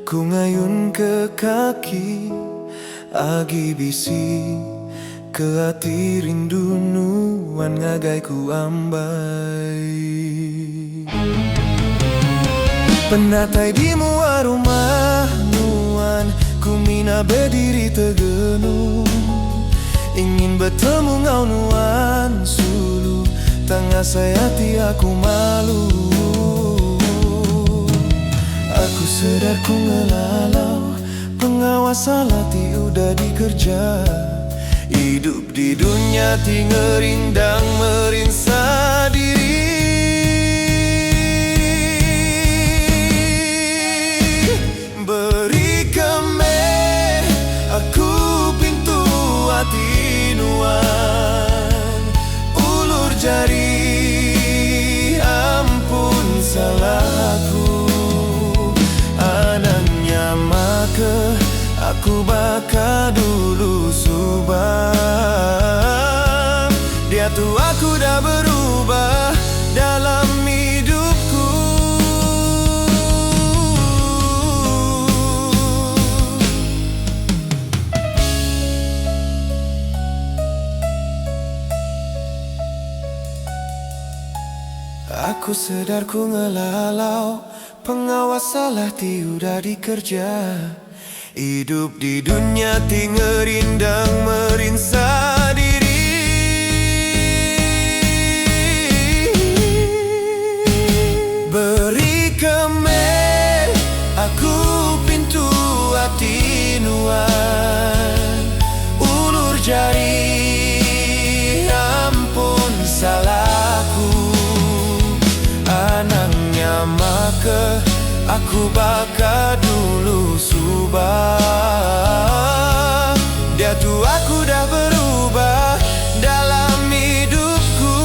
Ku ngayun ke kaki agi bisi ke hati rindu nuan ngagai ku ambai. Penatai di mua rumah nuan ku mina berdiri tegenu, ingin bertemu ngau nuan sulu, tengah sayati aku malu. Aku sedar ku ngelalau, pengawas hati udah dikerja. Hidup di dunia ti ngerindang merinsa diri. Beri kemeh aku pintu hati nuan, ulur jari ampun salahku. Anangnya maka aku baka dulu subah. Dia tuh aku dah berubah dalam hidupku. Aku sedar ku ngelalau, pengawas salah ti udah dikerja. Hidup di dunia ti ngerindang merinsa diri. Beri kemeh aku pintu hati nuan, ulur jari ampun salahku. Anangnya maka aku baka dulu subah. Dia tuh aku dah berubah dalam hidupku.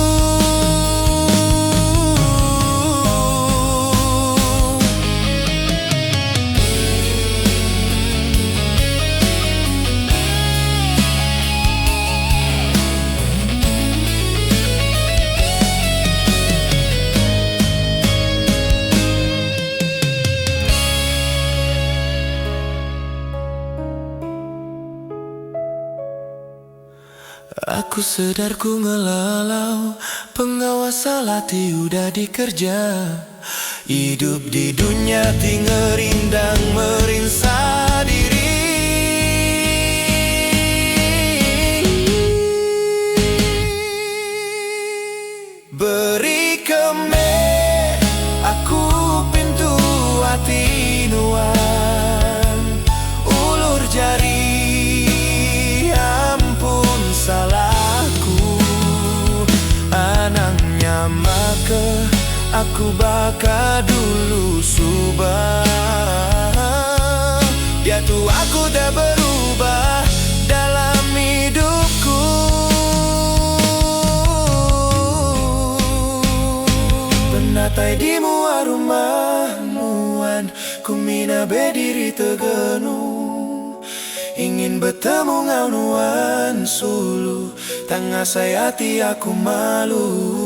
Aku sedar ku ngelalau, pengawas hati udah dikerja. Hidup di dunia ti ngerindang merinsa diri. Beri kemeh aku pintu hati nuan, ulur jari salahku. Anangnya maka aku baka dulu subah. Dia tuh aku dah berubah dalam hidupku. Penatai di mua rumah nuan, ku mina berdiri tegenu, ingin bertemu ngau nuan sulu, tengah sayati aku malu.